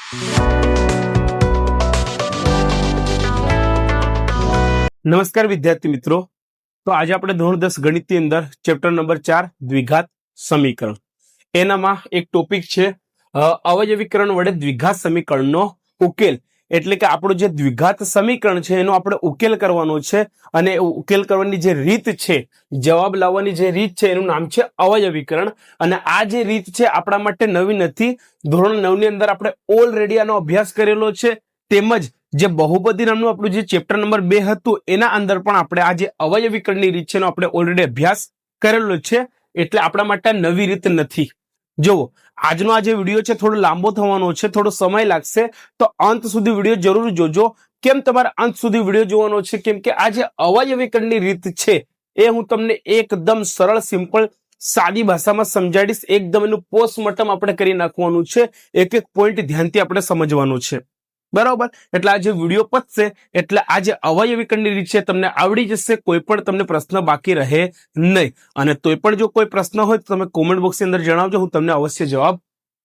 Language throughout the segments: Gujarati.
નમસ્કાર વિદ્યાર્થી મિત્રો, તો આજે આપણે ધોરણ 10 ગણિતની અંદર ચેપ્ટર નંબર 4 દ્વિઘાત સમીકરણ એનામાં એક ટોપિક છે અવયવીકરણ વડે દ્વિઘાત સમીકરણનો ઉકેલ. એટલે કે આપણું જે દ્વિઘાત સમીકરણ છે એનો આપણે ઉકેલ કરવાનો છે અને ઉકેલ કરવાની જે રીત છે, જવાબ લાવવાની જે રીત છે એનું નામ છે અવયવીકરણ. અને આ જે રીત છે આપણા માટે નવી નથી, ધોરણ 9 ની અંદર આપણે ઓલરેડી આનો અભ્યાસ કરેલો છે. તેમજ જે બહુપદી નામનું આપણું જે ચેપ્ટર નંબર 2 હતું એના અંદર પણ આપણે આ જે અવયવીકરણની રીત છે એનો આપણે ઓલરેડી અભ્યાસ કરેલો છે, એટલે આપણા માટે નવી રીત નથી. જુઓ, આજનો આ જે વિડીયો છે થોડો લાંબો થવાનો છે, થોડો સમય લાગશે, તો અંત સુધી વિડીયો જરૂર જોજો. કેમ તમારે અંત સુધી વિડીયો જોવાનો છે? કેમ કે આ જે અવયવીકરણની રીત છે એ હું તમને એકદમ સરળ, સિમ્પલ, સાદી ભાષામાં સમજાડીશ. એકદમ એનું પોસ્ટમોર્ટમ આપણે કરી નાખવાનું છે, એક એક પોઈન્ટ ધ્યાનથી આપણે સમજવાનું છે, બરાબર? એટલે આ જે વિડીયો પતશે એટલે આ જે અવયવીકરણની રીત છે તમને આવડી જશે, કોઈ પણ તમને પ્રશ્ન બાકી રહે નહીં. અને તોય પણ જો કોઈ પ્રશ્ન હોય તો તમે કોમેન્ટ બોક્સની અંદર જણાવજો, હું તમને અવશ્ય જવાબ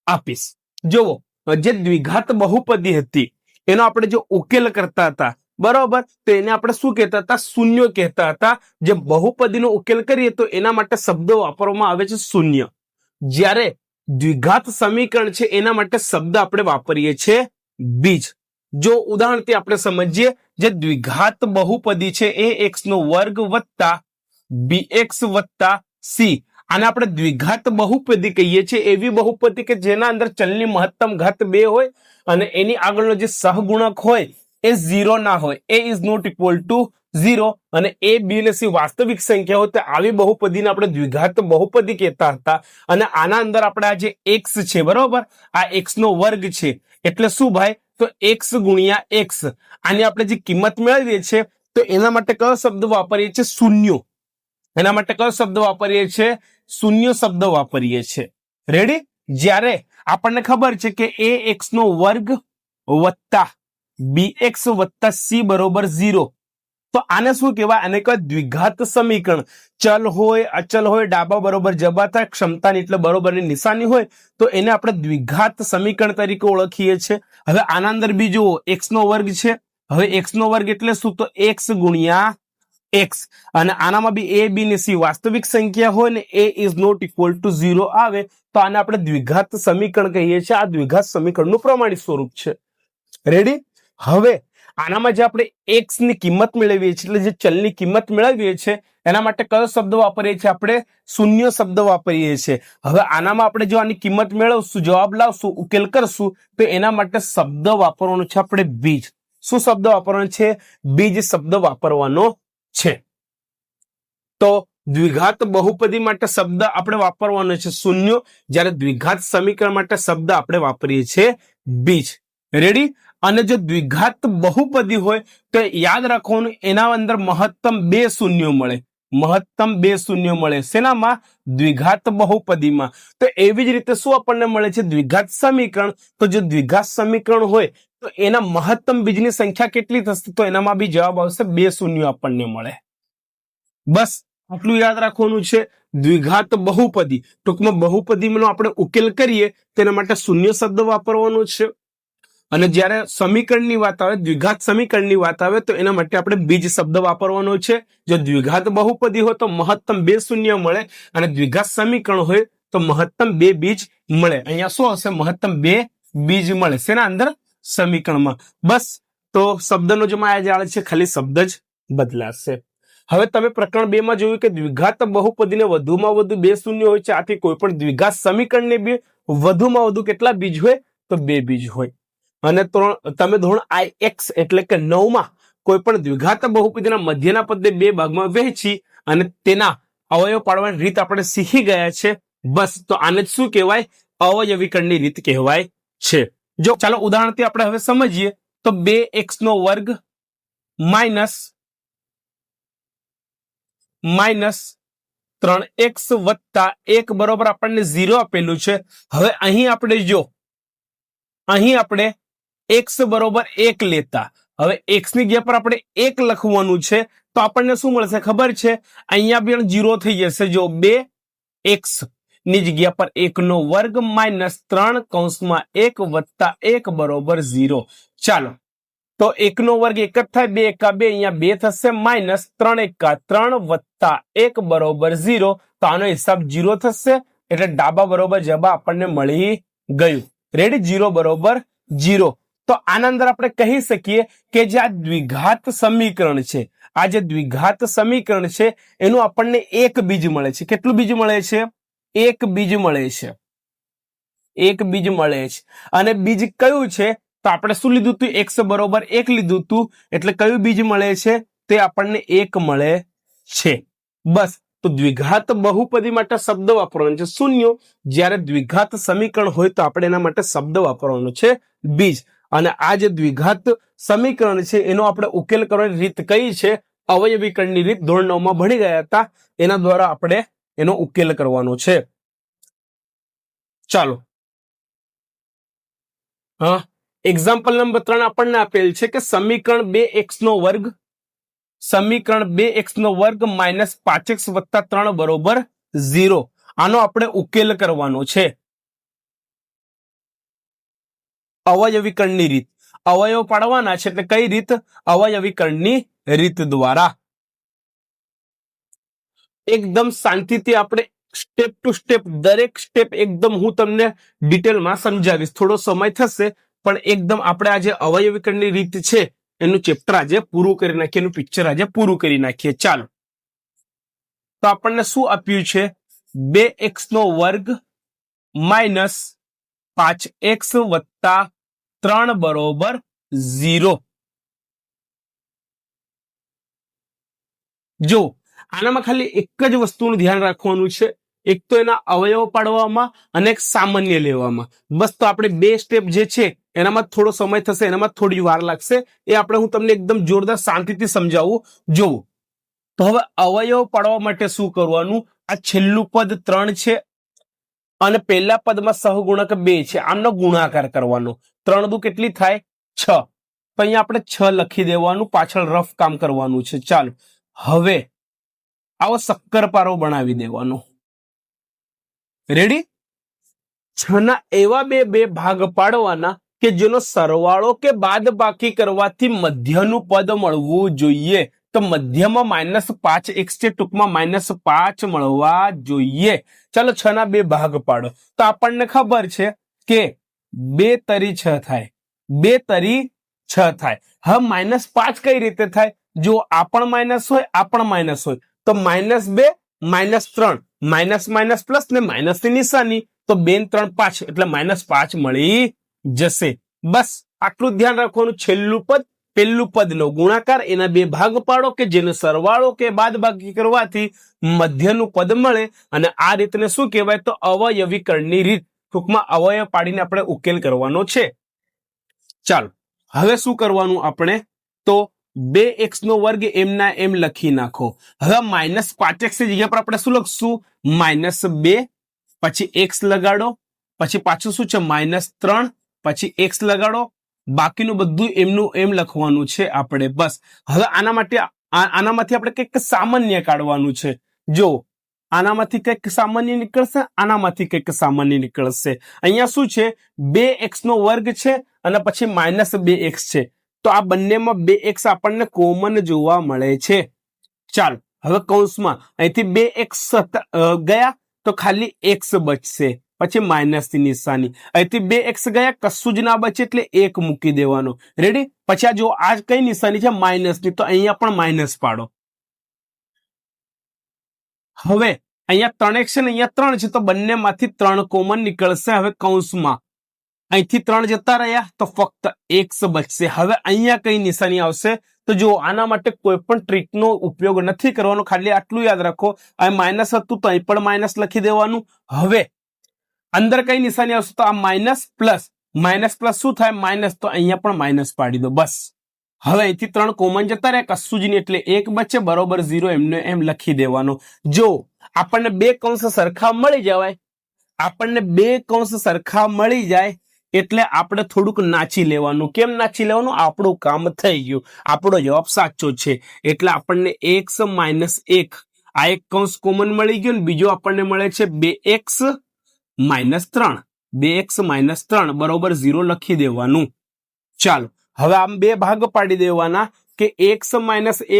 આપીશ. જુઓ, જે દ્વિઘાત બહુપદી હતી એનો આપણે જો ઉકેલ કરતા હતા, બરાબર, તો એને આપણે શું કહેતા હતા? શૂન્ય કહેતા હતા. જે બહુપદીનો ઉકેલ કરીએ તો એના માટે શબ્દ વાપરવામાં આવે છે શૂન્ય. જ્યારે દ્વિઘાત સમીકરણ છે એના માટે શબ્દ આપણે વાપરીએ છીએ બીજ. જો ઉદાહરણથી આપણે સમજીએ, જે દ્વિઘાત બહુપદી છે એ x નો વર્ગ વત્તા bx વત્તા c, આને આપણે દ્વિઘાત બહુપદી કહીએ છીએ. એવી બહુપદી કે જેના અંદર ચલની મહત્તમ ઘાત 2 હોય અને એની આગળનો જે સહગુણક હોય એ 0 ના હોય, a is not equal to 0, અને a b અને c વાસ્તવિક સંખ્યા હોય તો આવી બહુપદીને આપણે દ્વિઘાત બહુપદી કહેતા હતા. અને આના અંદર આપણે આ જે x છે, બરોબર, આ x નો વર્ગ છે, એટલે શું ભાઈ? તો x ગુણ્યા x. આની આપણે જે કિંમત મેળવીએ છીએ તો એના માટે કયો શબ્દ વાપરીએ છીએ? શૂન્ય. એના માટે કયો શબ્દ વાપરીએ છીએ? શૂન્ય શબ્દ વાપરીએ છીએ. રેડી? જ્યારે આપણને ખબર છે કે ax નો વર્ગ વત્તા bx વત્તા c બરોબર 0, તો આને શું કહેવાય? આને કહેવાય દ્વિઘાત સમીકરણ. ચલ હોય, અચલ હોય, ડાબા બરોબર જબા થાય, ક્ષમતાની એટલે બરોબરની નિશાની હોય તો એને આપણે દ્વિઘાત સમીકરણ તરીકે ઓળખીએ છીએ. હવે આના અંદર બીજો x નો વર્ગ છે. હવે x નો વર્ગ એટલે શું? તો x ગુણ્યા x. અને આનામાં બી a b ને c વાસ્તવિક સંખ્યા હોય ને a is not equal to 0 આવે તો આને આપણે દ્વિઘાત સમીકરણ કહીએ છીએ. આ દ્વિઘાત સમીકરણનું પ્રમાણિત સ્વરૂપ છે. રેડી? હવે આનામાં જે આપણે x ની કિંમત મેળવીએ છીએ, એટલે જે ચલની કિંમત મેળવીએ છીએ એના માટે કયો શબ્દ વાપરીએ છીએ? આપણે શૂન્ય શબ્દ વાપરીએ છીએ. હવે આનામાં આપણે જો આની કિંમત મેળવશું, જવાબ લાવશું, ઉકેલ કરશું તો એના માટે શબ્દ વાપરવાનો છે આપણે બીજ. શું શબ્દ વાપરવાનો છે? બીજ શબ્દ વાપરવાનો છે. તો દ્વિઘાત બહુપદી માટે શબ્દ આપણે વાપરવાનો છે શૂન્ય, જ્યારે દ્વિઘાત સમીકરણ માટે શબ્દ આપણે વાપરીએ છીએ બીજ. રેડી? અને જો દ્વિઘાત બહુપદી હોય તો યાદ રાખવાનું એના અંદર મહત્તમ 2 શૂન્યો મળે. મહત્તમ 2 શૂન્યો મળે. શેનામાં? દ્વિઘાત બહુપદીમાં. તો એવી જ રીતે શું આપણને મળે છે? દ્વિઘાત સમીકરણ. તો જો દ્વિઘાત સમીકરણ હોય તો એના મહત્તમ બીજની સંખ્યા કેટલી થશે? તો એનામાં બી જવાબ આવશે 2 શૂન્યો આપણને મળે. બસ આટલું યાદ રાખવાનું છે. દ્વિઘાત બહુપદી, ટૂંકમાં બહુપદીનો આપણે ઉકેલ કરીએ તેના માટે શૂન્ય શબ્દ વાપરવાનો છે. અને જ્યારે સમીકરણની વાત આવે, દ્વિઘાત સમીકરણની વાત આવે તો એના માટે આપણે બીજ શબ્દ વાપરવાનો છે. જો દ્વિઘાત બહુપદી હોય તો મહત્તમ 2 શૂન્ય મળે અને દ્વિઘાત સમીકરણ હોય તો મહત્તમ 2 બીજ મળે. અહીંયા શું હશે? મહત્તમ 2 બીજ મળે. શેના અંદર? સમીકરણમાં. બસ, તો શબ્દનો જે માયાજાળ છે ખાલી શબ્દ જ બદલાશે. હવે તમે પ્રકરણ 2 માં જોયું કે દ્વિઘાત બહુપદીને વધુમાં વધુ 2 શૂન્ય હોય છે. આથી કોઈ પણ દ્વિઘાત સમીકરણને બી વધુમાં વધુ કેટલા બીજ હોય? તો 2 બીજ હોય. અને તમે ધોરણ IX એટલે કે 9 માં કોઈ પણ દ્વિઘાત બહુપદીના મધ્યના પદને 2 ભાગમાં વહેંચી અને તેના અવયવ પાડવાની રીત આપણે શીખી ગયા છે. બસ, તો આને જ શું કહેવાય? અવયવીકરણની રીત કહેવાય છે. જો ચાલો ઉદાહરણથી આપણે હવે સમજીએ તો 2x નો વર્ગ માઇનસ 3x વત્તા 1 બરોબર આપણને 0 આપેલું છે. હવે અહીં આપણે જો અહીં આપણે x બરોબર 1 લેતા, હવે x ની જગ્યા પર આપણે 1 લખવાનું છે તો આપણને શું મળશે ખબર છે? અહીંયા પણ 0 થઈ જશે. જો 2x ની જગ્યા પર 1 નો વર્ગ માઇનસ 3 કૌંસમાં 1 વત્તા 1 બરોબર 0. ચાલો તો 1 નો વર્ગ 1 જ થાય, 2 એકા 2, અહીંયા 2 થશે, માઇનસ 3 એકા 3 વત્તા 1 બરોબર 0. તો આનો હિસાબ 0 થશે, એટલે ડાબા બરોબર જવાબ આપણને મળી ગયું. રેડી, 0 બરોબર 0. તો આના અંદર આપણે કહી શકીએ કે જે આ દ્વિઘાત સમીકરણ છે, આ જે દ્વિઘાત સમીકરણ છે એનું આપણને એક બીજ મળે છે. કેટલું બીજ મળે છે? એક બીજ મળે છે. એક બીજ મળે છે. અને બીજ કયું છે? તો આપણે શું લીધું હતું? x બરોબર 1 લીધું હતું, એટલે કયું બીજ મળે છે? તે આપણને 1 મળે છે. બસ. તો દ્વિઘાત બહુપદી માટે શબ્દ વાપરવાનો છે શૂન્ય. જ્યારે દ્વિઘાત સમીકરણ હોય તો આપણે એના માટે શબ્દ વાપરવાનો છે બીજ. અને આ જે દ્વિઘાત સમીકરણ છે એનો આપણે ઉકેલ કરવાની રીત કઈ છે? અવયવીકરણની રીત ધોરણ 9 માં ભણી ગયા હતા, એના દ્વારા આપણે એનો ઉકેલ કરવાનો છે. ચાલો, હા, એક્ઝામ્પલ નંબર 3 આપણને આપેલ છે કે સમીકરણ 2x નો વર્ગ, સમીકરણ 2x નો વર્ગ માઇનસ 5x વત્તા 3 બરોબર 0. આનો આપણે ઉકેલ કરવાનો છે. અવયવીકરણની રીત, અવયવ પાડવાના છે એટલે કઈ રીત? અવયવીકરણની રીત દ્વારા. એકદમ શાંતિથી આપણે સ્ટેપ ટુ સ્ટેપ, દરેક સ્ટેપ એકદમ હું તમને ડિટેલમાં સમજાવીશ. થોડો સમય થશે, પણ એકદમ આપણે આ જે અવયવીકરણની રીત છે એનું ચેપ્ટર આજે પૂરું કરી નાખીએ, એનું પિક્ચર આજે પૂરું કરી નાખીએ. ચાલો, તો આપણને શું આપ્યું છે? 2x નો વર્ગ માઇનસ 5x વત્તા 3 બરોબર 0. જો આનામાં ખાલી એક જ વસ્તુનું ધ્યાન રાખવાનું છે, એક તો એના અવયવ પાડવામાં અને એક સામાન્ય લેવામાં. બસ. તો આપણે બે સ્ટેપ જે છે એનામાં થોડો સમય થશે, એનામાં થોડી વાર લાગશે. એ આપણે હું તમને એકદમ જોરદાર શાંતિથી સમજાવું. જોવું તો હવે અવયવ પાડવા માટે શું કરવાનું? આ છેલ્લું પદ 3 છે અને પહેલા પદમાં સહગુણક 2 છે, આમનો ગુણાકાર કરવાનો. 3 દુ કેટલી થાય? 6. તો અહીંયા આપણે 6 લખી દેવાનું, પાછળ રફ કામ કરવાનું છે. ચાલો, હવે આવો શક્કરપારો બનાવી દેવાનો. રેડી? 6 ના એવા બે ભાગ પાડવાના કે જેનો સરવાળો કે બાદબાકી કરવાથી મધ્યનું પદ મળવું જોઈએ. તો મધ્યમાં -5x છે, ટૂંકમાં -5 મળવા જોઈએ. ચાલો, 6 ના 2 ભાગ પાડો. તો આપણને ખબર છે કે 2 તરી 6 થાય, 2 તરી 6 થાય. હવે -5 કઈ રીતે થાય? જો આ પણ માઇનસ હોય, આ પણ માઇનસ હોય, તો -2 -3, માઇનસ માઇનસ પ્લસ ને માઇનસ ની નિશાની, તો 2 ને 3 5, એટલે -5 મળી જશે. બસ આટલું ધ્યાન રાખવાનું. છેલ્લું પદ પેલું પદનો ગુણાકાર, એના 2 ભાગ પાડો કે જેનો સરવાળો કે બાદબાકી કરવાથી મધ્યનું પદ મળે. અને આ રીતને શું કહેવાય? તો અવયવીકરણની રીત. ટૂંકમાં અવયવ પાડીને આપણે ઉકેલ કરવાનો છે. ચાલો, હવે શું કરવાનું આપણે? તો 2x નો વર્ગ એમના એમ લખી નાખો. હવે -5x ની જગ્યા પર આપણે શું લખશું? -2, પછી x લગાડો, પછી પાછું શું છે? -3, પછી x લગાડો. બાકીનું બધું એમનું એમ લખવાનું છે આપણે. બસ. હવે આનામાંથી આપણે કંઈક સામાન્ય કાઢવાનું છે. જો આનામાંથી કંઈક સામાન્ય નીકળશે, આનામાંથી કંઈક સામાન્ય નીકળશે. અહીંયા શું છે? 2x નો વર્ગ છે અને પછી -2x છે. તો આ બંનેમાં 2x આપણને કોમન જોવા મળે છે. ચાલો, હવે કૌંસમાં અહીંથી 2x ગયા તો ખાલી x બચશે, પછી માઇનસ ની નિશાની. અહીંથી 2x ગયા, કશું જ ના બચે એટલે 1 મૂકી દેવાનો. રેડી? પછી આ જો આ કઈ નિશાની છે? માઇનસની, તો અહીંયા પણ માઇનસ પાડો. હવે અહીંયા 3x છે ને અહીંયા 3 છે, તો બંનેમાંથી 3 કોમન નીકળશે. હવે કૌંસમાં અહીંથી 3 જતા રહ્યા તો ફક્ત x બચશે. હવે અહીંયા કઈ નિશાની આવશે? તો જો આના માટે કોઈ પણ ટ્રીકનો ઉપયોગ નથી કરવાનો, ખાલી આટલું યાદ રાખો. આ માઇનસ હતું તો અહીં પણ માઇનસ લખી દેવાનું. હવે અંદર કઈ નિશાની આવશે? તો આ માઇનસ પ્લસ શું થાય? માઇનસ, તો અહીંયા પણ માઇનસ પાડી દો. બસ. હવે અહીંથી 3 કોમન જતા રહ્યા, કશું જ નહીં, એટલે 1 બચે બરોબર 0 એમને એમ લખી દેવાનો. જો આપણને 2 કૌંસ સરખા મળી જવાય, આપણને 2 કૌંસ સરખા મળી જાય એટલે આપણે થોડુંક નાચી લેવાનું. કેમ નાચી લેવાનું? આપણું કામ થઈ ગયું, આપણો જવાબ સાચો છે. એટલે આપણને x - 1 આ એક કૌંસ કોમન મળી ગયો ને બીજો આપણને મળે છે 2x - 3. 2x - 3 બરોબર 0 લખી દેવાનું. ચાલો હવે આમ બે ભાગ પાડી દેવાના કે x -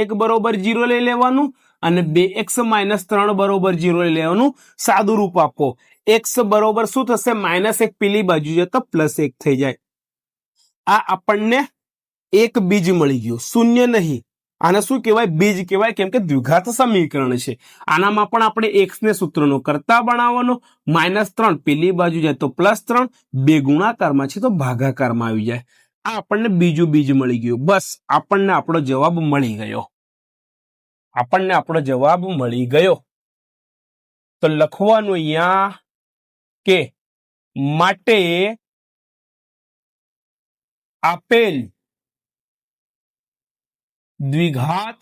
1 બરોબર 0 લઈ લેવાનું અને 2x - 3 બરોબર 0 લઈ લેવાનું. સાદું રૂપ આપો. x બરોબર શું થશે? -1 પેલી બાજુ જાય તો +1 થઈ જાય. આ આપણને એક બીજ મળી ગયું, શૂન્ય નહીં. આને શું કહેવાય? બીજ કહેવાય, કેમ કે દ્વિઘાત સમીકરણ છે. આનામાં પણ આપણે x ને સૂત્રનો કરતા બનાવવાનો. -3 પેલી બાજુ જાય તો +3, બે ગુણાકારમાં છે તો ભાગાકારમાં આવી જાય. આ આપણને બીજું બીજ મળી ગયું. બસ આપણને આપણો જવાબ મળી ગયો. આપણને આપણો જવાબ મળી ગયો. તો લખવાનું અહીંયા કે માટે આપેલ દ્વિઘાત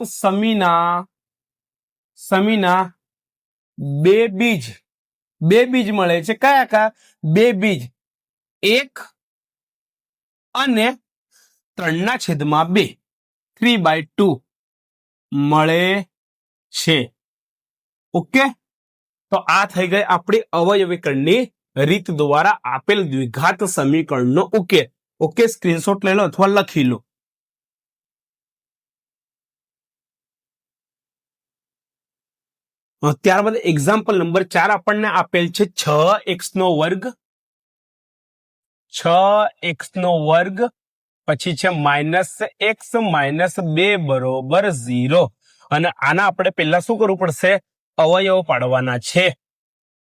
સમીના બે બીજ મળે છે. કયા કયા બે બીજ? 1 અને 3/2, 3/2 મળે છે. ઓકે, તો આ થઈ ગઈ આપણી અવયવીકરણની રીત દ્વારા આપેલ દ્વિઘાત સમીકરણનો ઉકેલ. ઓકે, સ્ક્રીનશોટ લઈ લો અથવા લખી લો. ત્યારબાદ એક્ઝામ્પલ નંબર 4 આપણને આપેલ છે 6x², 6x², પછી છે -x - 2 બરોબર 0. અને આના આપણે પહેલા શું કરવું પડશે? અવયવ પાડવાના છે.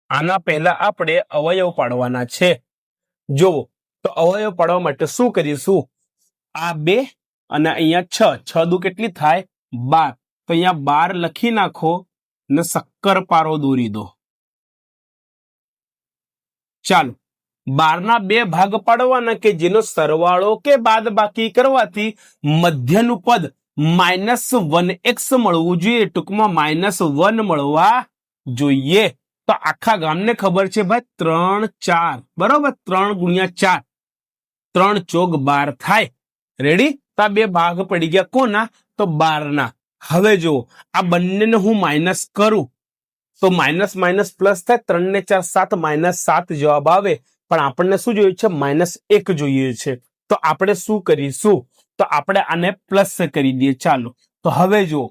આના પહેલા આપણે અવયવ પાડવાના છે. જુઓ, તો અવયવ પાડવા માટે શું કરીશું? આ 2 અને અહીંયા 6 દુ કેટલી થાય? 12. તો અહીંયા 12 લખી નાખો ને શક્કર પારો દોરી દો. ચાલો, 12ના બે ભાગ પાડવાના કે જેનો સરવાળો કે બાદબાકી કરવાથી મધ્યનું પદ -1x મળવું જોઈએ. ટૂંકમાં -1 મળવા જોઈએ. તો આખા ગામને ખબર છે ભાઈ 3 4 બરોબર. 3 × 4 3 ચોક 12 થાય. રેડી? તો આ બે ભાગ પડી ગયા કોના? તો 12ના. હવે જો આ બંનેને હું માઇનસ કરું તો માઇનસ માઇનસ પ્લસ થાય. 3 ને 4 7 -7 જવાબ આવે. પણ આપણને શું જોઈએ છે? -1 જોઈએ છે. તો આપણે શું કરીશું? તો આપણે આને પ્લસ કરી દઈએ. ચાલો, તો હવે જો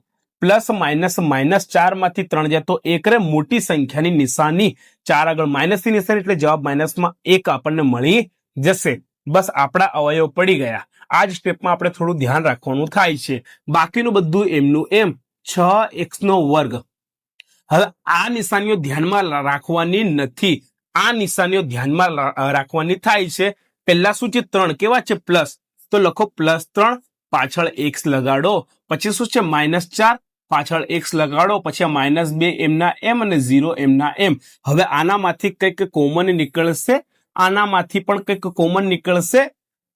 પ્લસ માઇનસ -4 માંથી 3 જાય તો 1 રે મોટી સંખ્યાની નિશાની 4 આગળ માઇનસની નિશાની એટલે જવાબ -1 આપણને મળી જશે. બસ આપણા અવયવ પડી ગયા. આ જ સ્ટેપમાં આપણે થોડું ધ્યાન રાખવાનું થાય છે. બાકીનું બધું એમનું એમ. 6x². હવે આ નિશાનીઓ ધ્યાનમાં રાખવાની નથી. આ નિશાનીઓ ધ્યાનમાં રાખવાની થાય છે. પહેલા શું છે? 3 કેવા છે? પ્લસ. તો લખો +3, પાછળ x લગાડો. પછી શું છે? -4, પાછળ x લગાડો. પછી -2 એમના એમ અને 0 એમના એમ. હવે આનામાંથી કંઈક કોમન નીકળશે, આનામાંથી પણ કંઈક કોમન નીકળશે.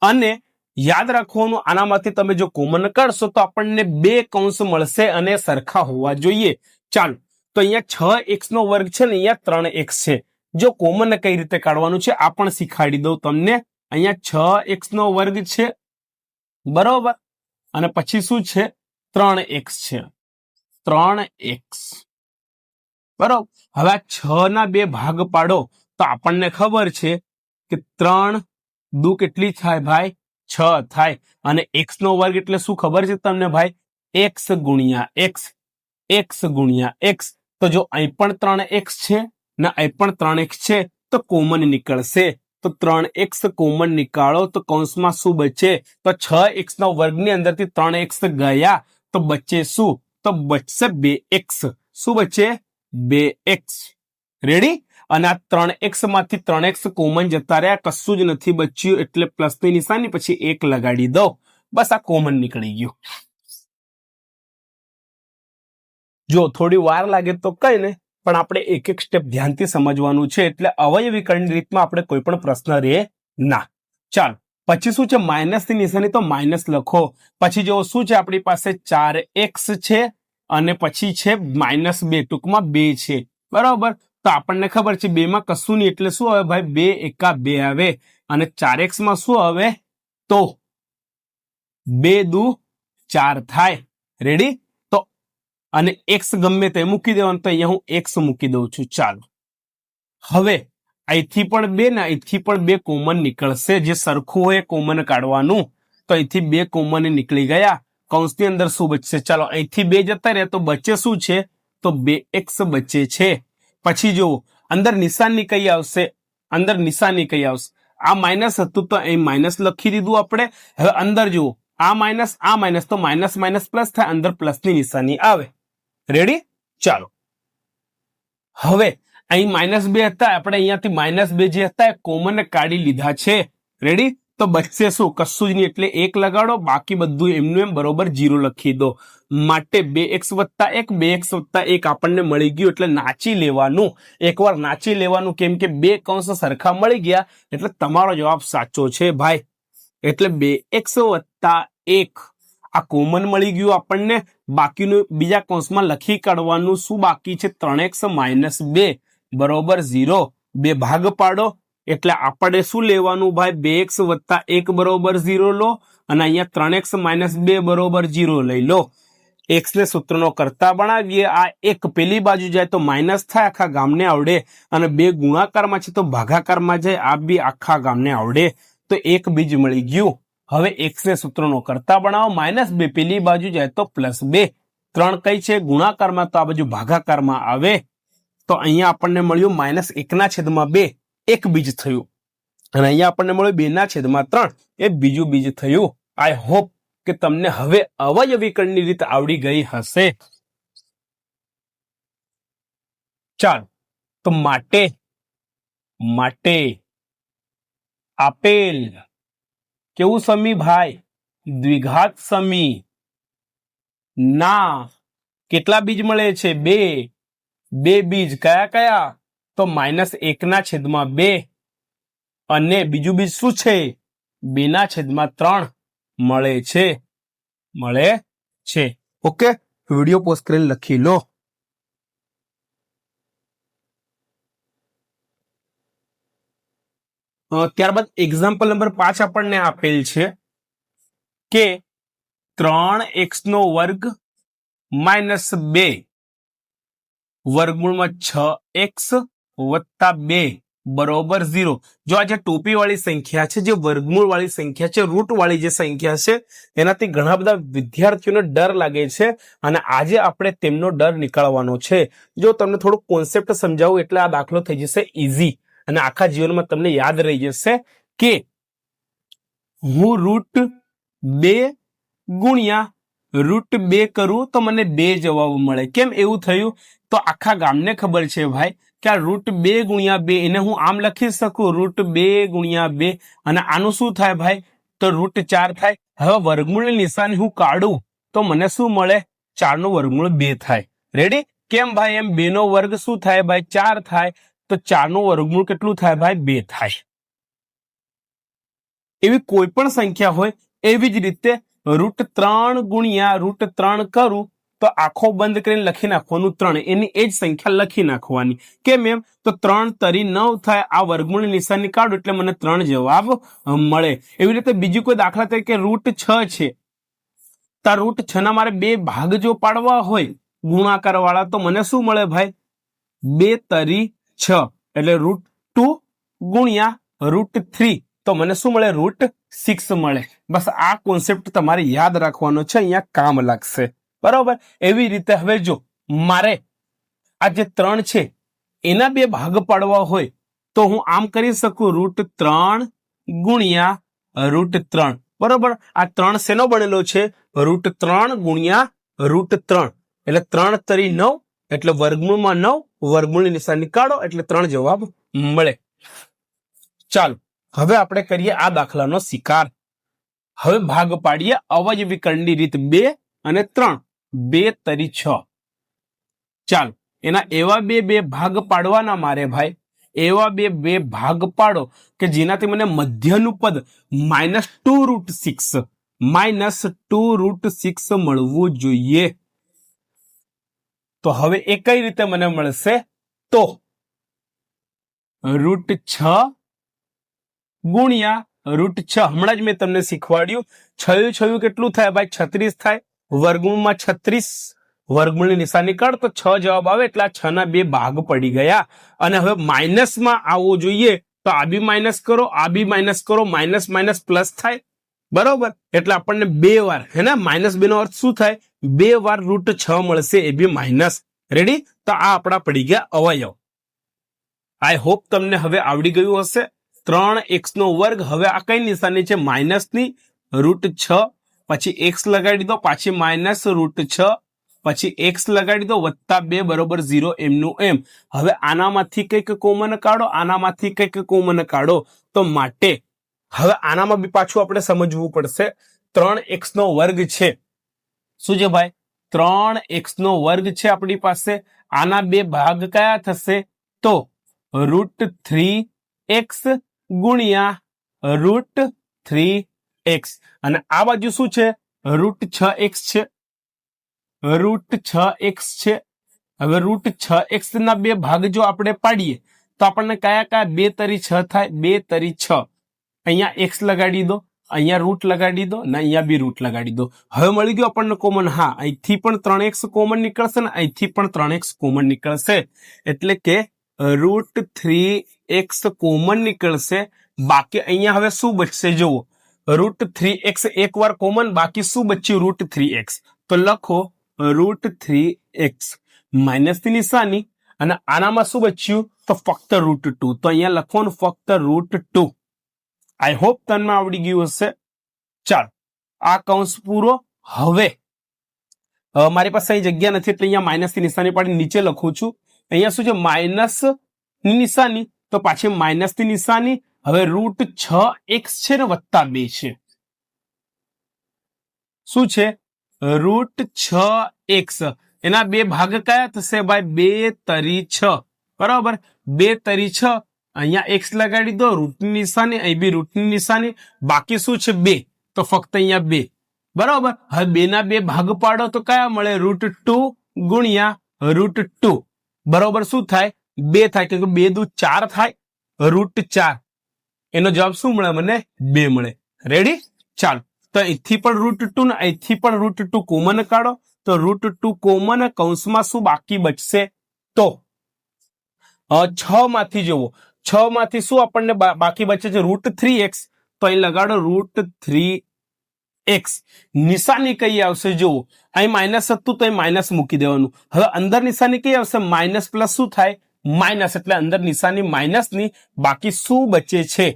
અને યાદ રાખવાનું, આનામાંથી તમે જો કોમન કાઢશો તો આપણને 2 કૌંસ મળશે અને સરખા હોવા જોઈએ. ચાલો, તો અહીંયા 6x² છે ને અહીંયા 3x છે. જો કોમન કઈ રીતે કાઢવાનું છે આ પણ શીખવાડી દઉં તમને. અહીંયા 6x² છે બરોબર, અને પછી શું છે? 3x છે. 3x બરોબર. હવે આ 6 ના બે ભાગ પાડો તો આપણને ખબર છે કે 3 દુ કેટલી થાય ભાઈ? 6 થાય. અને x² એટલે શું ખબર છે તમને ભાઈ? x × x, x × x. તો જો અહીં પણ 3x છે ને અહીં પણ 3x છે તો કોમન નીકળશે. તો 3x કોમન નીકાળો તો કૌંસમાં શું બચે? તો 6x² ની અંદરથી 3x ગયા તો બચે શું? તો બચશે 2x. શું બચે? 2x. રેડી? અને આ 3x માંથી 3x કોમન જતા રહ્યા, કશું જ નથી બચ્યું એટલે પ્લસની નિશાની, પછી 1 લગાડી દો. બસ આ કોમન નીકળી ગયું. જો થોડી વાર લાગે તો કઈ નહીં, પણ આપણે એક એક સ્ટેપ ધ્યાનથી સમજવાનું છે. એટલે અવયવીકરણની રીતમાં આપણે કોઈ પણ પ્રશ્ન રહે ના. ચાલો, પછી શું છે? માઇનસની નિશાની તો માઇનસ લખો. પછી જો શું છે? આપણી પાસે 4x છે અને પછી છે -2, ટૂંકમાં 2 છે બરોબર. તો આપણને ખબર છે 2 માં કશું નહીં એટલે શું આવે ભાઈ? 2 એકા 2 આવે. અને 4x માં શું આવે? તો 2 દુ 4 થાય. રેડી? તો અને એક્સ ગમે તે મૂકી દેવાનું, તો અહીંયા હું એક્સ મૂકી દઉં છું. ચાલો, હવે અહીંથી પણ બે ને અહીંથી પણ બે કોમન નીકળશે. જે સરખું હોય કોમન કાઢવાનું. તો અહીંથી બે કોમન નીકળી ગયા. કૌંસની અંદર શું બચશે? ચાલો, અહીંથી બે જતા રહ્યા તો બચે શું છે? તો 2x બચે છે. પછી જુઓ, અંદર નિશાની કઈ આવશે? અંદર નિશાની કઈ આવશે? આ માઇનસ હતું તો અહીં માઇનસ લખી દીધું આપણે. હવે અંદર જુઓ, આ માઇનસ તો માઇનસ માઇનસ પ્લસ થાય, અંદર પ્લસની નિશાની આવે. રેડી? ચાલો, હવે અહીં -2 હતા, આપણે અહીંયાથી -2 જે હતા એ કોમન કાઢી લીધા છે. રેડી? તો બચશે શું? કશું જ નહીં, એટલે 1 લગાડો, બાકી બધું એમનું એમ બરોબર 0 લખી દો. માટે 2x + 1 2x + 1 આપણને મળી ગયું. એટલે નાચી લેવાનું, એકવાર નાચી લેવાનું, કેમ કે બે કૌંસ સરખા મળી ગયા એટલે તમારો જવાબ સાચો છે ભાઈ. એટલે 2x + 1 આ કોમન મળી ગયું આપણને. બાકીનું બીજા કૌંસમાં લખી કાઢવાનું. શું બાકી છે? 3x - 2 બરોબર 0. બે ભાગ પાડો એટલે આપણે શું લેવાનું ભાઈ? 2x + 1 બરોબર 0 લો, અને અહીંયા 3x - 2 બરોબર 0 લઈ લો. x ને સૂત્રનો કરતા બનાવીએ. આ એક પેલી બાજુ જાય તો માઇનસ થાય, આખા ગામને આવડે. અને બે ગુણાકારમાં છે તો ભાગાકારમાં જાય, આ બી આખા ગામને આવડે. તો એક બીજ મળી ગયું. હવે x ને સૂત્રનો કરતા બનાવો. -2 પેલી બાજુ જાય તો +2. 3 કઈ છે? ગુણાકારમાં, તો આ બાજુ ભાગાકારમાં આવે. તો અહીંયા આપણને મળ્યું -1/2, એક બીજ થયું. અને અહીંયા આપણને મળ્યું 2/3, એ બીજું બીજ થયું. આઈ હોપ કે તમને હવે અવયવીકરણની રીત આવડી ગઈ હશે. ચાલો, તો માટે આપેલ કેવું સમી ભાઈ? દ્વિઘાત સમી ના કેટલા બીજ મળે છે? 2. બે બીજ કયા કયા? તો -1/2, અને બીજું બીજ શું છે? 2/3 મળે છે. ઓકે, વિડીયો પોઝ કરીને લખી લો. ત્યારબાદ એક્ઝામ્પલ નંબર 5 આપણને આપેલ છે કે 3x² - 2 વર્ગમૂળમાં 6x + 2 બરોબર 0. જો આ જે ટોપી વાળી સંખ્યા છે, જે વર્ગમૂળ વાળી સંખ્યા છે, રૂટ વાળી જે સંખ્યા છે, એનાથી ઘણા બધા વિદ્યાર્થીઓને ડર લાગે છે, અને આજે આપણે તેમનો ડર નીકાળવાનો છે. જો તમને થોડું કોન્સેપ્ટ સમજાવું એટલે આ દાખલો થઈ જશે ઈઝી, અને આખા જીવનમાં તમને યાદ રહી જશે કે હું √2 ગુણ્યા √2 કરું તો મને 2 જવાબ મળે. કેમ એવું થયું? તો આખા ગામને ખબર છે ભાઈ કે આ √2 ગુણ્યા 2 એને હું આમ લખી શકું, √2 ગુણ્યા 2, અને આનું શું થાય ભાઈ? તો √4 થાય. હવે વર્ગમૂળની નિશાની હું કાઢું તો મને શું મળે? 4 નું વર્ગમૂળ 2 થાય. રેડી? કેમ ભાઈ? એમ 2 નો વર્ગ શું થાય ભાઈ? 4 થાય. તો 4 નું વર્ગમૂળ કેટલું થાય ભાઈ? 2 થાય. એવી કોઈ પણ સંખ્યા હોય એવી જ રીતે √3 ગુણ્યા √3 કરું તો આખો બંધ કરીને લખી નાખવાનું 3, એની એ જ સંખ્યા લખી નાખવાની. કેમ એમ? તો 3 તરી 9 થાય. આ વર્ગમૂળની નિશાની કાઢું એટલે મને 3 જવાબ મળે. એવી રીતે બીજું કોઈ દાખલા તરીકે √6 છે, તો √6 ના મારે 2 ભાગ જો પાડવા હોય ગુણાકાર વાળા, તો મને શું મળે ભાઈ? 2 તરી 6 એટલે √2 ગુણ્યા √3, તો મને શું મળે? √6 મળે. બસ આ કોન્સેપ્ટ તમારે યાદ રાખવાનો છે, અહીંયા કામ લાગશે. બરોબર? એવી રીતે હવે જો મારે આ જે 3 છે એના 2 ભાગ પાડવા હોય તો હું આમ કરી શકું, √3 ગુણ્યા √3. બરોબર? આ 3 શેનો બનેલો છે? √3 ગુણ્યા √3, એટલે 3 તરી 9, એટલે વર્ગમૂળમાં 9, વર્ગમૂળની નિશાની કાઢો એટલે 3 જવાબ મળે. ચાલો, હવે આપણે કરીએ આ દાખલાનો શિકાર. હવે ભાગ પાડીએ અવયવીકરણની રીત. 2 અને 3, 2 તરી 6. ચાલો, એના એવા બે ભાગ પાડવાના મારે ભાઈ. એવા બે ભાગ પાડો કે જેનાથી મને મધ્યનું પદ -2√6 મળવું જોઈએ. તો હવે એ કઈ રીતે મને મળશે? તો √6 ગુણ્યા √6, હમણાં જ મેં તમને શીખવાડ્યું. 6 કેટલું થાય ભાઈ? 36 થાય. વર્ગમૂળમાં 36 વર્ગમૂળની નિશાની કર તો 6 જવાબ આવે એટલે આ 6 ના 2 ભાગ પડી ગયા. અને હવે માઇનસમાં આવવો જોઈએ તો આ બી માઇનસ કરો, આ બી માઇનસ કરો, માઇનસ માઇનસ પ્લસ થાય, બરોબર. એટલે આપણને 2 વાર હે ને -2 નો અર્થ શું થાય? 2 વાર √6 મળશે, એ બી માઇનસ. રેડી? તો આ આપણા પડી ગયા અવયવ. આઈ હોપ તમને હવે આવડી ગયું હશે. 3x². હવે આ કઈ નિશાની છે? માઇનસની, √6, પછી x લગાડી દો, પાછી માઇનસ √6, પછી x લગાડી દો, +2 બરોબર 0 એમનું એમ. હવે આનામાંથી કંઈક કોમન કાઢો, આનામાંથી કંઈક કોમન કાઢો. તો માટે હવે આનામાં બી પાછું આપણે સમજવું પડશે. 3x² છે. શું છે ભાઈ? 3x² છે આપણી પાસે. આના 2 ભાગ કયા થશે? તો √3x ગુણ્યા √3x. અને આ બાજુ શું છે? √6x છે. √6x છે. હવે √6x ના 2 ભાગ જો આપણે પાડીએ તો આપણને કયા કયા? 2 તરી 6 થાય, 2 તરી 6. અહીંયા x લગાડી દો, અહીંયા રૂટ લગાડી દો, ને અહીંયા બી રૂટ લગાડી દો. હવે મળી ગયો આપણને કોમન. હા, અહીંથી પણ 3x કોમન નીકળશે ને અહીંથી પણ 3x કોમન નીકળશે. એટલે કે √3x કોમન નીકળશે. બાકી અહીંયા હવે શું બચશે? જુઓ, √3x એક વાર કોમન, બાકી શું બચ્યું? √3x. તો લખો √3x. માઇનસની નિશાની. અને આનામાં શું બચ્યું? તો ફક્ત √2. તો અહીંયા લખવાનું ફક્ત √2. આઈ હોપ તમને આવડી ગયું હશે. ચાલો, આ કૌંસ પૂરો. હવે મારી પાસે અહીં જગ્યા નથી એટલે અહીંયા માઇનસની નિશાની પાડી નીચે લખું છું. અહીંયા શું છે? માઇનસની નિશાની, તો પાછી માઇનસની નિશાની. હવે √6x છે ને +2 છે. શું છે? √6x. એના 2 ભાગ કયા થશે ભાઈ? 2 તરી 6, બરાબર. 2 તરી 6. અહીંયા x લગાડી દો, રૂટની નિશાની, અહીં બી રૂટની નિશાની. બાકી શું છે? 2. તો ફક્ત અહીંયા 2, બરાબર. હવે 2 ના 2 ભાગ પાડો તો કયા મળે? √2 ગુણ્યા √2 બરોબર શું થાય? 2 થાય, કે 2 દુ 4 થાય, √4. એનો જવાબ શું મળે મને? 2 મળે. રેડી? ચાલો, તો અહીંથી પણ √2 ને અહીંથી પણ √2 કોમન કાઢો. તો √2 કોમન, કૌંસમાં શું બાકી બચશે? તો 6 માંથી જુઓ, 6 માંથી શું આપણને બાકી બચે છે? √3x. તો અહીં લગાડો √3x. નિશાની કઈ આવશે? જુઓ, અહીં માઇનસ હતું તો અહીં માઇનસ મૂકી દેવાનું. હવે અંદર નિશાની કઈ આવશે? માઇનસ પ્લસ શું થાય? માઇનસ. એટલે અંદર નિશાની માઇનસની. બાકી શું બચે છે?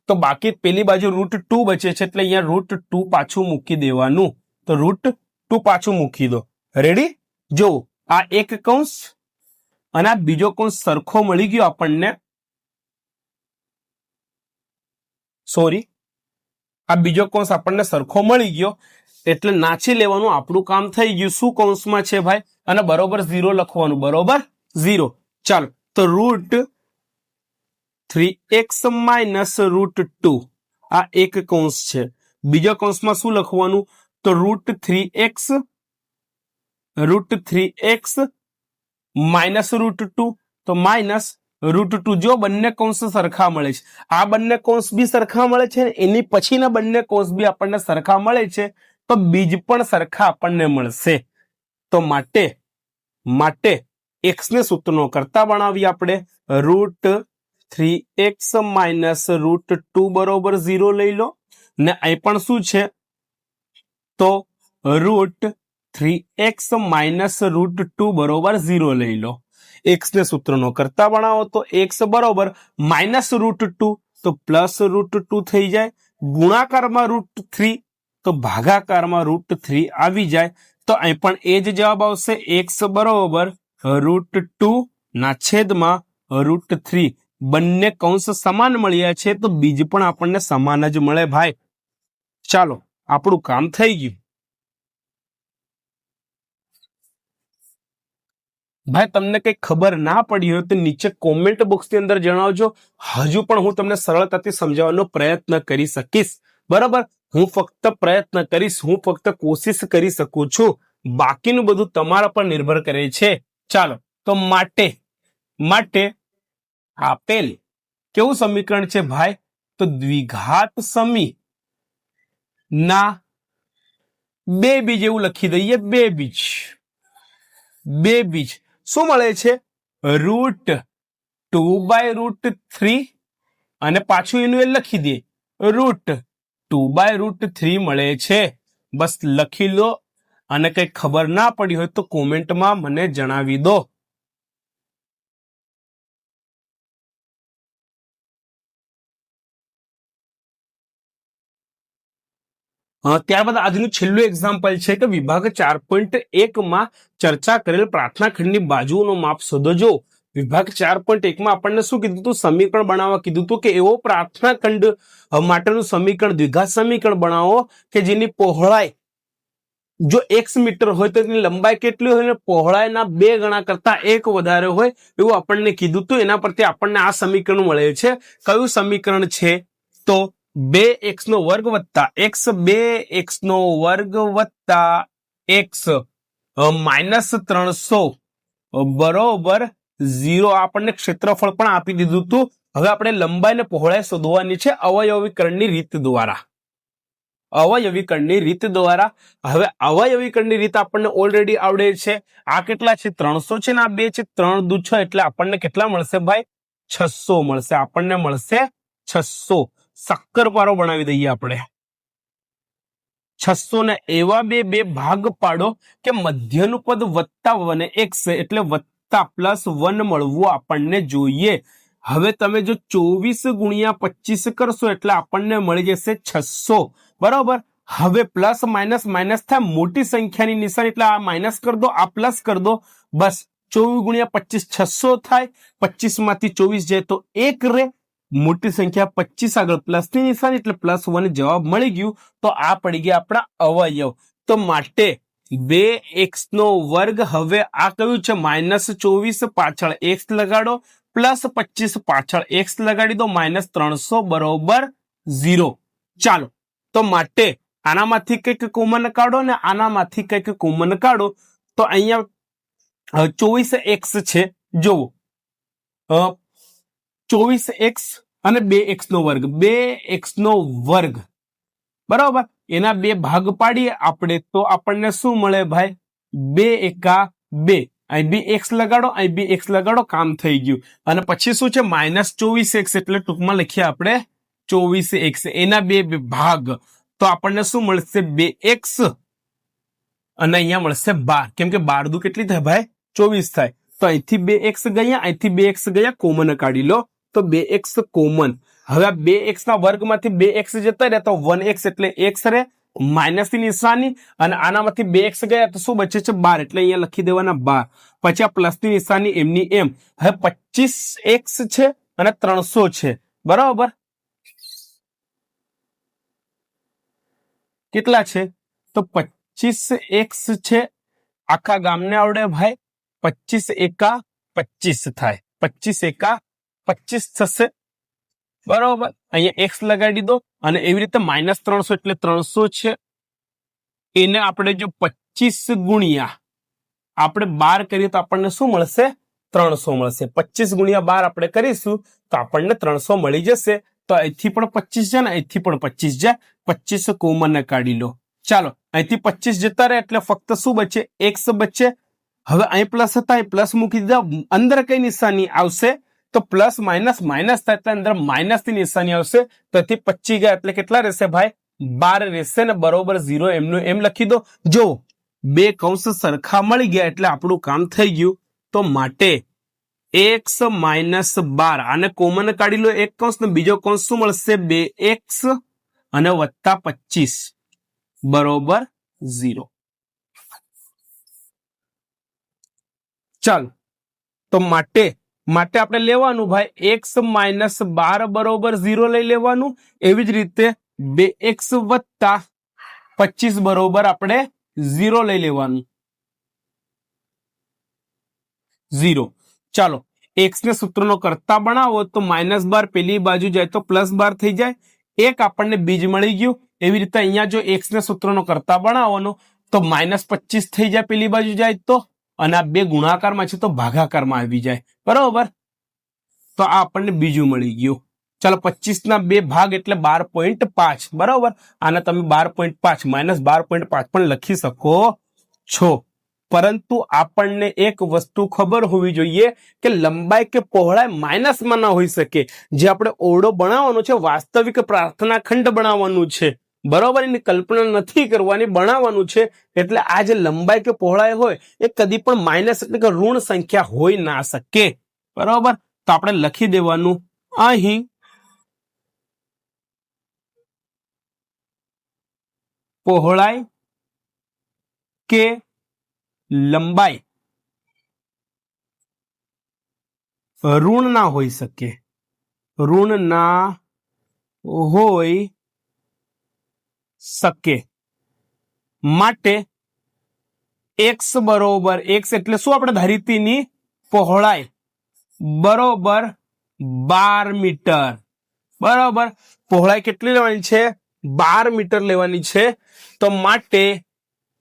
તો બાકી પેલી બાજુ √2 બચે છે એટલે અહીંયા √2 પાછું મૂકી દેવાનું. તો √2 પાછું મૂકી દો. રેડી? જો આ એક કૌંસ અને આ બીજો કૌંસ સરખો મળી ગયો આપણને. સોરી, આ બીજો કૌંસ આપણને સરખો મળી ગયો એટલે નાચી લેવાનું, આપણું કામ થઈ ગયું. શું કૌંસમાં છે ભાઈ? અને બરોબર 0 લખવાનું, બરોબર 0. ચાલો, તો √3x માઇનસ √2 આ એક કૌંસ છે. બીજા કૌંસમાં શું લખવાનું? તો √3x માઇનસ √2. તો માઇનસ √2. જો બંને કૌંસ સરખા મળે છે, આ બંને કૌંસ બી સરખા મળે છે, એની પછીના બંને કૌંસ બી આપણને સરખા મળે છે, તો બીજ પણ સરખા આપણને મળશે. તો માટે x ને સૂત્રનો કરતા બનાવીએ આપણે. √3x માઇનસ √2 બરોબર 0 લઈ લો. ને અહીં પણ શું છે? તો √3x માઇનસ √2 બરોબર 0 લઈ લો. x ને સૂત્રનો કરતા બનાવો તો x બરોબર માઇનસ √2 તો પ્લસ √2 થઈ જાય. ગુણાકારમાં √3 તો ભાગાકારમાં √3 આવી જાય. તો અહીં પણ એ જ જવાબ આવશે. x બરોબર √2 ના છેદમાં √3. બંને કૌંસ સમાન મળ્યા છે તો બીજ પણ આપણને સમાન જ મળે ભાઈ. ચાલો, આપણું કામ થઈ ગયું. ભાઈ તમને કઈ ખબર ના પડી હોય તો નીચે કોમેન્ટ બોક્સની અંદર જણાવજો. હજુ પણ હું તમને સરળતાથી સમજાવવાનો પ્રયત્ન કરી શકીશ. બરાબર, હું ફક્ત પ્રયત્ન કરીશ, હું ફક્ત કોશિશ કરી શકું છું. બાકીનું બધું તમારા પર નિર્ભર કરે છે. ચાલો, તો માટે આપેલ કેવું સમીકરણ છે ભાઈ? તો દ્વિઘાત સમી ના 2 બીજ એવું લખી દઈએ. 2 બીજ બે બીજ શું મળે છે? √2/√3 અને પાછું એનું એ લખી દે √2/√3 મળે છે. બસ લખી લો અને કઈ ખબર ના પડી હોય તો કોમેન્ટમાં મને જણાવી દો. ત્યારબાદ આજનું છેલ્લું એક્ઝામ્પલ છે કે વિભાગ 4.1 માં ચર્ચા કરેલ પ્રાર્થના ખંડની બાજુઓનું માપ શોધો. જો વિભાગ 4.1 માં આપણને શું કીધું હતું? સમીકરણ બનાવવા કીધું હતું કે એવો પ્રાર્થના ખંડ માટેનું સમીકરણ દ્વિઘાત સમીકરણ બનાવો કે જેની પહોળાઈ જો x મીટર હોય તો તેની લંબાઈ કેટલી હોય? પહોળાઈના 2 ગણા કરતા 1 વધારે હોય એવું આપણને કીધું હતું. એના પરથી આપણને આ સમીકરણ મળે છે. કયું સમીકરણ છે? તો 2x² વત્તા x 2x² વત્તા x -300 બરોબર 0. આપણને ક્ષેત્રફળ પણ આપી દીધું હતું. હવે આપણે લંબાઈ ને પહોળાઈ શોધવાની છે અવયવીકરણની રીત દ્વારા. અવયવીકરણની રીત દ્વારા. હવે અવયવીકરણની રીત આપણને ઓલરેડી આવડે છે. આ કેટલા છે? 300 છે ને આ 2 છે. 3 દુ 6 એટલે આપણને કેટલા મળશે ભાઈ? 600 મળશે. આપણને મળશે 600. શક્કરપારો બનાવી દઈએ આપણે. 600 ને એવા બે ભાગ પાડો કે મધ્યનું પદ વત્તા 1x એટલે વત્તા +1 મળવું આપણને જોઈએ. હવે તમે જો 24 × 25 કરશો એટલે આપણને મળી જશે 600 બરોબર. હવે પ્લસ માઇનસ થાય, મોટી સંખ્યાની નિશાની એટલે આ માઇનસ કરી દો, આ પ્લસ કરી દો. બસ 24 × 25 600 થાય. 25 માંથી 24 જાય તો 1 રે. મોટી સંખ્યા 25 આગળ પ્લસ ની નિશાની એટલે +1 જવાબ મળી ગયું. તો આ પડી ગયા આપણા અવયવ. તો માટે 2x². હવે આ કયું છે? -24 પાછળ x લગાડો +25 પાછળ x લગાડી દો -300 બરોબર 0. ચાલો તો માટે આનામાંથી કંઈક કોમન કાઢો ને આનામાંથી કંઈક કોમન કાઢો. તો અહીંયા 24x છે. જોવો 24x અને 2x² 2x² બરાબર. એના 2 ભાગ પાડીએ આપણે તો આપણને શું મળે ભાઈ? 2 એકા 2. અહીં બી x લગાડો, અહીં બી x લગાડો, કામ થઈ ગયું. અને પછી શું છે? -24x એટલે ટૂંકમાં લખીએ આપણે 24x. એના 2 ભાગ તો આપણને શું મળશે? 2x અને અહીંયા મળશે 12. કેમ કે 12 દુ કેટલી થાય ભાઈ? 24 થાય. તો અહીંથી 2x ગયા, અહીંથી 2x ગયા, કોમન કાઢી લો તો 2x કોમન. હવે આ 2x ના વર્ગમાંથી 2x જતા રહ્યા તો 1x એટલે x રે, માઇનસ ની નિશાની અને આનામાંથી 2x ગયા તો શું બચે છે? 12 એટલે અહીંયા લખી દેવાના 12. પછી આ પ્લસ ની નિશાની એમની એમ. હવે 25x છે અને 300 છે બરાબર. કેટલા છે? તો 25x છે. આખા ગામને આવડે ભાઈ. 25 એકા 25 થાય. 25 એકા 25 થશે બરોબર. અહીંયા x લગાડી દો અને એવી રીતે -300 એટલે 300 છે. એને આપણે જો 25 ગુણ્યા આપણે 12 કરીએ તો આપણને શું મળશે? 300 મળશે. 25 × 12 આપણે કરીશું તો આપણને 300 મળી જશે. તો અહીંથી પણ 25 છે ને અહીંથી પણ 25 જાય. 25 કોમન કાઢી લો. ચાલો અહીંથી 25 જતા રહે એટલે ફક્ત શું બચે? x બચે. હવે અહીં પ્લસ હતા, અહીં પ્લસ મૂકી દીધા. અંદર કઈ નિશાની આવશે? તો પ્લસ માઇનસ થાય એટલે અંદર માઇનસ ની નિશાની આવશે. તો અહીંથી 25 ગયા એટલે કેટલા રહેશે ભાઈ? 12 રહેશે ને બરોબર 0. એમનું એમ લખી દો. જો 2 કૌંસ સરખા મળી ગયા એટલે આપણું કામ થઈ ગયું. તો માટે x - 12 આને કોમન કાઢી લો. એક કૌંસ ને બીજો કૌંસ શું મળશે? 2x અને વત્તા 25 બરોબર 0. ચાલો તો માટે આપણે લેવાનું ભાઈ x - 12 બરોબર 0 લઈ લેવાનું. એવી જ રીતે 2x વત્તા 25 બરોબર આપણે 0 લઈ લેવાનું 0. ચાલો x ને સૂત્રનો કરતા બનાવો તો -12 પેલી બાજુ જાય તો +12 થઈ જાય. એક આપણને બીજ મળી ગયું. એવી રીતે અહીંયા જો x ને સૂત્રનો કરતા બનાવવાનો તો -25 થઈ જાય પેલી બાજુ જાય તો, અને આ 2 ગુણાકારમાં છે તો ભાગાકારમાં આવી જાય બરોબર. તો આ આપણને બીજું મળી ગયું. ચાલો 25 ના 2 ભાગ એટલે 12.5 બરોબર. આને તમે 12.5 -12.5 પણ લખી શકો છો. પરંતુ આપણને એક વસ્તુ ખબર હોવી જોઈએ કે લંબાઈ કે પહોળાઈ માઇનસમાં ના હોઈ શકે. જે આપણે ઓરડો બનાવવાનો છે, વાસ્તવિક પ્રાર્થના ખંડ બનાવવાનું છે, બરોબર, એની કલ્પના નથી કરવાની, બનાવવાનું છે. એટલે આ જે લંબાઈ કે પહોળાઈ હોય એ કદી પણ માઇનસ એટલે કે ઋણ સંખ્યા હોઈ ના શકે. બરોબર, તો આપણે લખી દેવાનું અહીં પહોળાઈ કે લંબાઈ ઋણ ના હોઈ શકે, ઋણ ના હોઈ શકે. માટે x બરોબર, x એટલે શું આપણે ધરીતીની પહોળાઈ બરોબર 12 મીટર. બરોબર, પહોળાઈ કેટલી લેવાની છે? 12 મીટર લેવાની છે. તો માટે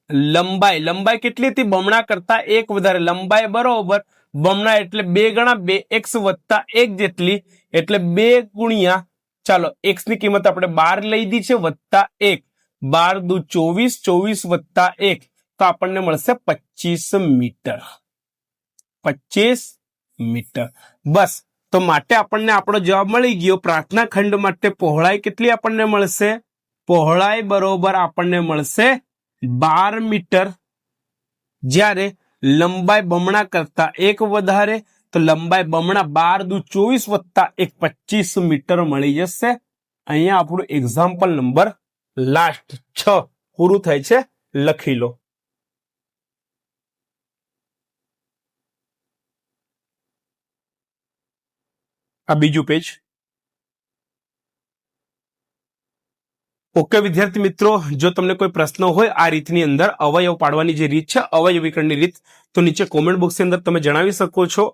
લંબાઈ, લંબાઈ કેટલી હતી? બમણા કરતા એક વધારે. લંબાઈ બરોબર બમણા એટલે 2 ગણા 2x વત્તા 1 જેટલી, એટલે 2 ગુણ્યા, ચાલો x ની કિંમત આપણે 12 લઈ દી છે, વત્તા 1, 12 દુ 24, 24 વત્તા 1, તો આપણને મળશે 25 મીટર. 25 મીટર. બસ, તો માટે આપણને આપણો જવાબ મળી ગયો. પ્રાર્થના ખંડ માટે પહોળાઈ કેટલી આપણને મળશે? પહોળાઈ બરોબર આપણને મળશે 12 મીટર. જ્યારે લંબાઈ બમણા કરતા 1 વધારે, તો લંબાઈ બમણા 12 દુ 24 વત્તા 1, 25 મીટર મળી જશે. અહીંયા આપણું એક્ઝામ્પલ નંબર લાસ્ટ 6 પૂરું થાય છે. લખી લો. આ બીજું પેજ. ઓકે વિદ્યાર્થી મિત્રો, જો તમને કોઈ પ્રશ્ન હોય આ રીતની અંદર અવયવ પાડવાની જે રીત છે, અવયવ વિકરણની રીત, તો નીચે કોમેન્ટ બોક્સની અંદર તમે જણાવી શકો છો.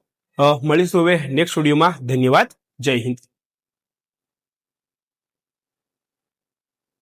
મળીશું હવે નેક્સ્ટ વિડીયોમાં. ધન્યવાદ. જય હિન્દ.